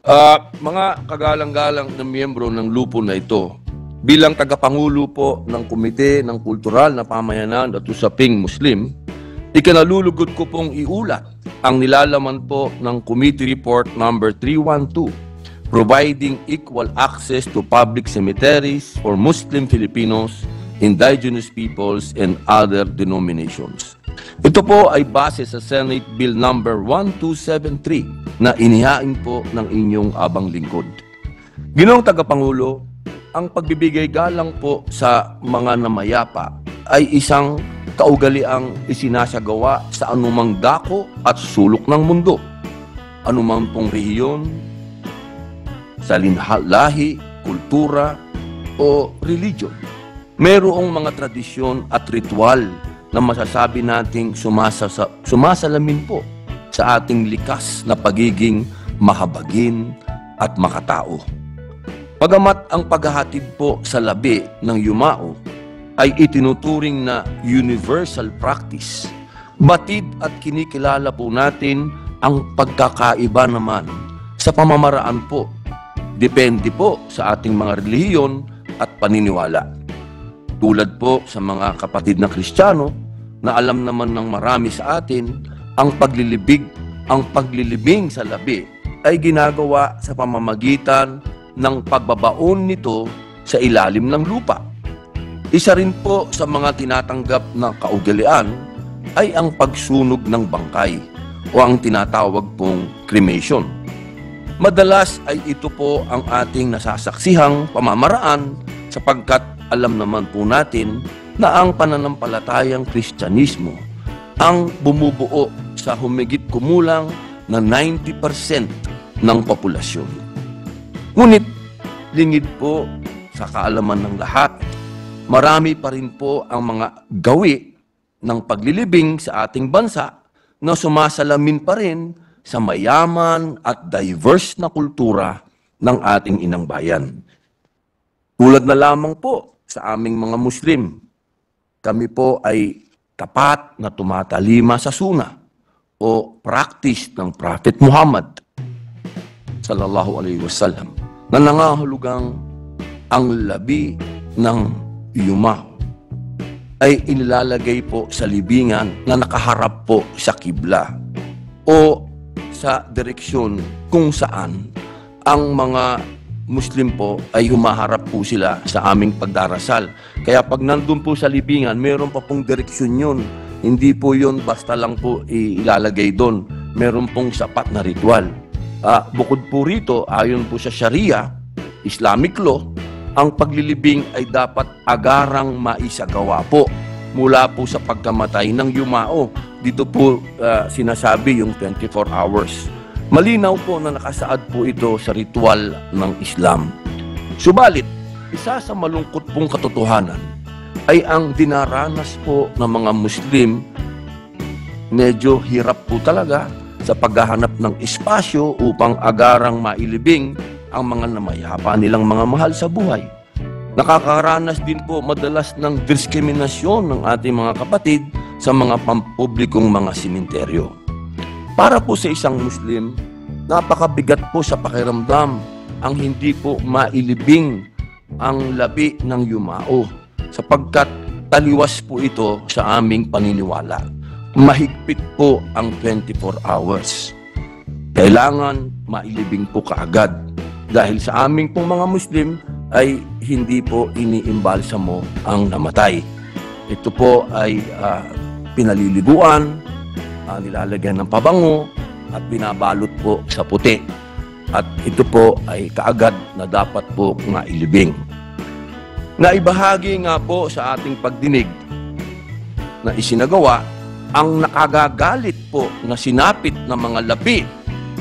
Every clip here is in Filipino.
Mga kagalang-galang na miyembro ng lupo na ito, bilang tagapangulo po ng Komite ng Kultural na Pamayanan at Usaping Muslim, ikinalulugod ko pong iulat ang nilalaman po ng Committee Report number 312, Providing Equal Access to Public Cemeteries for Muslim Filipinos, Indigenous Peoples, and Other Denominations. Ito po ay base sa Senate Bill number 1273 na inihain po ng inyong abang lingkod. Ginoong Tagapangulo, ang pagbibigay galang po sa mga namayapa ay isang kaugaliang isinasagawa sa anumang dako at sulok ng mundo. Anumang pong rehiyon, salinlahi, kultura, o religion. Mayroong mga tradisyon at ritual na masasabi nating sumasalamin po sa ating likas na pagiging mahabagin at makatao. Bagamat ang paghahatid po sa labi ng yumao ay itinuturing na universal practice, batid at kinikilala po natin ang pagkakaiba naman sa pamamaraan po. Depende po sa ating mga relihiyon at paniniwala. Tulad po sa mga kapatid na Kristiyano na alam naman ng marami sa atin, ang paglilibing sa labi ay ginagawa sa pamamagitan ng pagbabaon nito sa ilalim ng lupa. Isa rin po sa mga tinatanggap na kaugalian ay ang pagsunog ng bangkay o ang tinatawag pong cremation. Madalas ay ito po ang ating nasasaksihang pamamaraan sapagkat alam naman po natin na ang pananampalatayang Kristyanismo ang bumubuo sa humigit kumulang na 90% ng populasyon. Ngunit, lingid po sa kaalaman ng lahat, marami pa rin po ang mga gawi ng paglilibing sa ating bansa na sumasalamin pa rin sa mayaman at diverse na kultura ng ating inang bayan. Tulad na lamang po sa aming mga Muslim, kami po ay tapat na tumatalima sa suna o practice ng Prophet Muhammad sallallahu alaihi wasallam na nangahulugang ang labi ng yumao ay inilalagay po sa libingan na nakaharap po sa kibla o sa direksyon kung saan ang mga Muslim po ay humaharap po sila sa aming pagdarasal. Kaya pag nandun po sa libingan, mayroon pa pong direksyon yun. Hindi po yun basta lang po ilalagay doon. Mayroon pong sapat na ritual. Bukod po rito, ayon po sa Sharia, Islamic law, ang paglilibing ay dapat agarang maisagawa po mula po sa pagkamatay ng yumao. Dito po sinasabi yung 24 hours. Malinaw po na nakasaad po ito sa ritual ng Islam. Subalit, isa sa malungkot pong katotohanan ay ang dinaranas po ng mga Muslim, medyo hirap po talaga sa paghahanap ng espasyo upang agarang mailibing ang mga namayapa nilang mga mahal sa buhay. Nakakaranas din po madalas ng diskriminasyon ng ating mga kapatid sa mga pampublikong mga simenteryo. Para po sa isang Muslim, napakabigat po sa pakiramdam ang hindi po mailibing ang labi ng yumao sapagkat taliwas po ito sa aming paniniwala. Mahigpit po ang 24 hours. Kailangan mailibing po kaagad dahil sa aming pong mga Muslim ay hindi po iniimbalsamo ang namatay. Ito po ay pinaliliguan, nilalagyan ng pabango at binabalot po sa puti. At ito po ay kaagad na dapat po mailibing. Naibahagi nga po sa ating pagdinig na isinagawa ang nakagagalit po na sinapit ng mga labi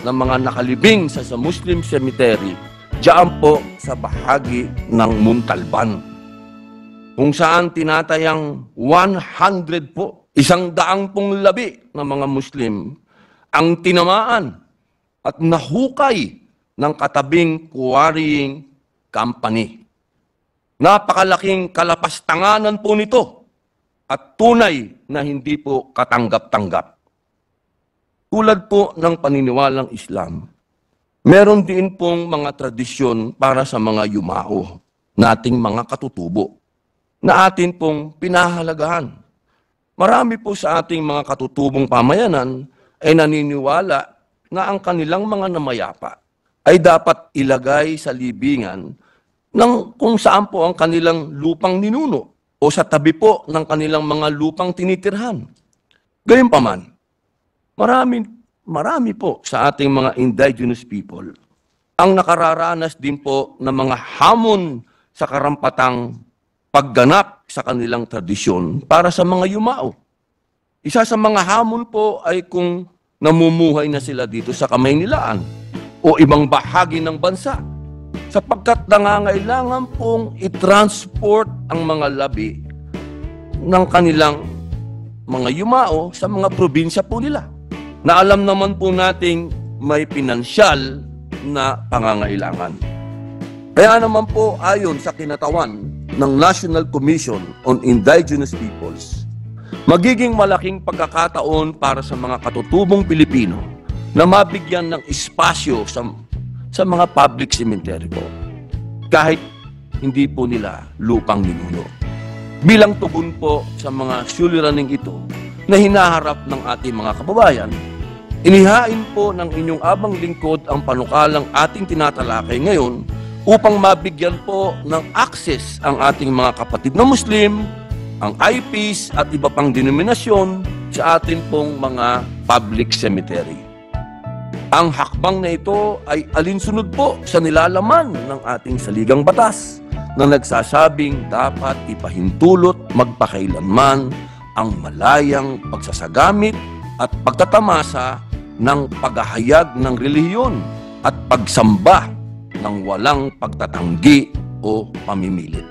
ng mga nakalibing sa Muslim cemetery diyan po sa bahagi ng Muntalban kung saan tinatayang 100 po 100 pong labi ng mga Muslim ang tinamaan at nahukay ng katabing quarrying company. Napakalaking kalapastanganan po nito at tunay na hindi po katanggap-tanggap. Tulad po ng paniniwalang Islam, Meron din pong mga tradisyon para sa mga yumao, nating mga katutubo, na atin pong pinahalagahan. Marami po sa ating mga katutubong pamayanan ay naniniwala na ang kanilang mga namayapa ay dapat ilagay sa libingan ng kung saan po ang kanilang lupang ninuno o sa tabi po ng kanilang mga lupang tinitirhan. Gayunpaman, marami po sa ating mga indigenous people ang nakararanas din po ng mga hamon sa karampatang pagganap sa kanilang tradisyon para sa mga yumao. Isa sa mga hamon po ay kung namumuhay na sila dito sa Kamaynilaan o ibang bahagi ng bansa, sapagkat nangangailangan pong i-transport ang mga labi ng kanilang mga yumao sa mga probinsya po nila, na alam naman po nating may pinansyal na pangangailangan. Kaya naman po ayon sa kinatawan ng National Commission on Indigenous Peoples, magiging malaking pagkakataon para sa mga katutubong Pilipino na mabigyan ng espasyo sa mga public cemetery po, kahit hindi po nila lupang ninuno. Bilang tugon po sa mga suliraning ito na hinaharap ng ating mga kababayan, inihain po ng inyong abang lingkod ang panukalang ating tinatalakay ngayon upang mabigyan po ng access ang ating mga kapatid na Muslim, ang IPs at iba pang denominasyon sa atin pong mga public cemetery. Ang hakbang na ito ay alinsunod po sa nilalaman ng ating saligang batas na nagsasabing dapat ipahintulot magpakailanman ang malayang pagsasagamit at pagtatamasa ng paghahayag ng relihiyon at pagsamba ng walang pagtatanggi o pamimilit.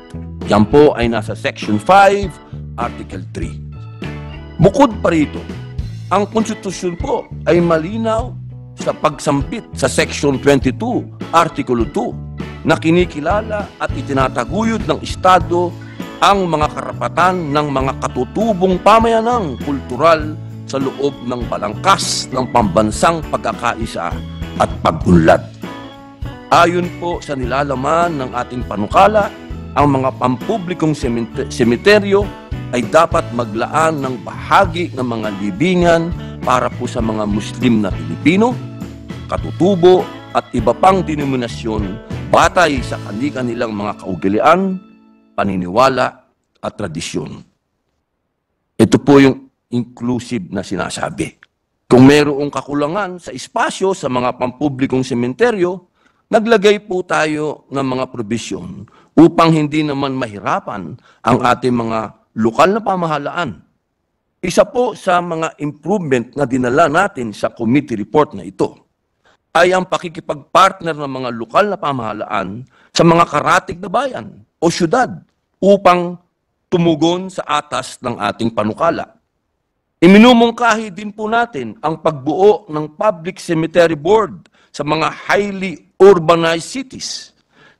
Yan po ay nasa Section 5, Article 3. Bukod pa rito, ang konstitusyon po ay malinaw sa pagsampit sa Section 22, Article 2, na kinikilala at itinataguyod ng Estado ang mga karapatan ng mga katutubong pamayanang kultural sa loob ng balangkas ng pambansang pagkakaisa at pag-unlad. Ayon po sa nilalaman ng ating panukala, ang mga pampublikong semeteryo ay dapat maglaan ng bahagi ng mga libingan para po sa mga Muslim na Pilipino, katutubo at iba pang denominasyon batay sa kanilang mga kaugalian, paniniwala at tradisyon. Ito po yung inclusive na sinasabi. Kung mayroong kakulangan sa espasyo sa mga pampublikong sementeryo, naglagay po tayo ng mga probisyon upang hindi naman mahirapan ang ating mga lokal na pamahalaan. Isa po sa mga improvement na dinala natin sa committee report na ito ay ang pakikipagpartner ng mga lokal na pamahalaan sa mga karatig na bayan o syudad upang tumugon sa atas ng ating panukala. Iminumungkahi din po natin ang pagbuo ng Public Cemetery Board sa mga highly urbanized cities,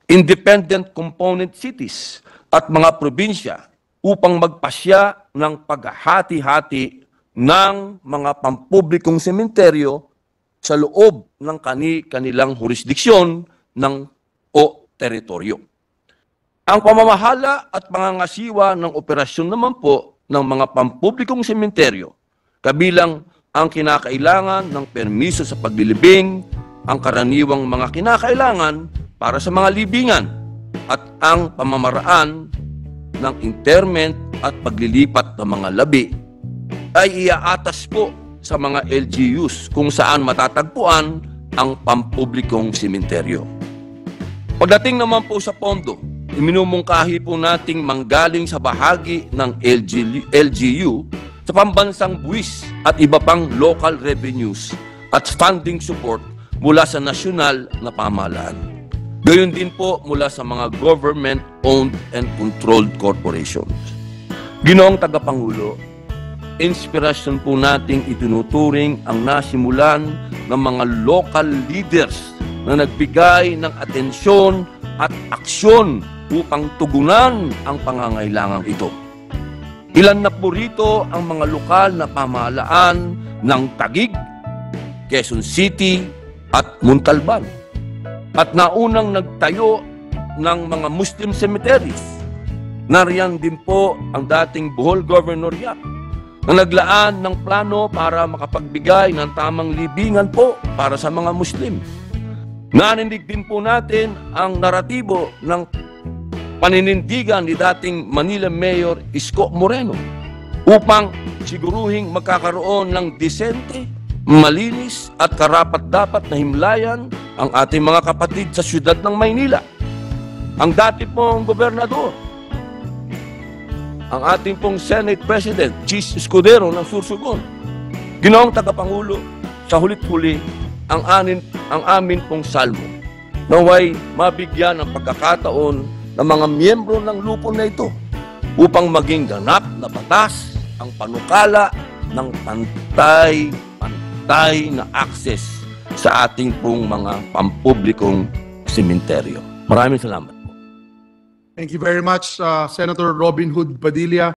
independent component cities, at mga probinsya upang magpasya ng paghahati-hati ng mga pampublikong sementeryo sa loob ng kanilang jurisdiksyon o teritoryo. Ang pamamahala at pangangasiwa ng operasyon naman po ng mga pampublikong sementeryo, kabilang ang kinakailangan ng permiso sa paglilibing, ang karaniwang mga kinakailangan para sa mga libingan, at ang pamamaraan ng interment at paglilipat ng mga labi ay iaatas po sa mga LGUs kung saan matatagpuan ang pampublikong sementeryo. Pagdating naman po sa pondo, iminumungkahi po nating manggaling sa bahagi ng LGU sa pambansang buwis at iba pang local revenues at funding support mula sa nasyonal na pamahalaan. Gayon din po mula sa mga government-owned and controlled corporations. Ginoong Tagapangulo, inspirasyon po nating itinuturing ang nasimulan ng mga local leaders na nagbigay ng atensyon at aksyon upang tugunan ang pangangailangang ito. Ilan na po rito ang mga lokal na pamahalaan ng Taguig, Quezon City at Montalban at naunang nagtayo ng mga Muslim cemeteries. Nariyan din po ang dating Bohol Governorate na naglaan ng plano para makapagbigay ng tamang libingan po para sa mga Muslim. Narinig din po natin ang naratibo ng paninindigan ni dating Manila Mayor Isko Moreno upang siguruhing magkakaroon ng disente, malinis at karapat-dapat na himlayan ang ating mga kapatid sa siyudad ng Maynila. Ang dati pong gobernador, ang ating pong Senate President, Chis Escudero ng Sursugon, ginoong tagapangulo, sa hulit-huli ang amin pong salmo. Naway mabigyan ng pagkakataon ng mga miyembro ng lupon na ito upang maging ganap na batas ang panukala ng pantay na access sa ating pong mga pampublikong sementeryo. Maraming salamat. Thank you very much, Senator Robin Hood Padilla.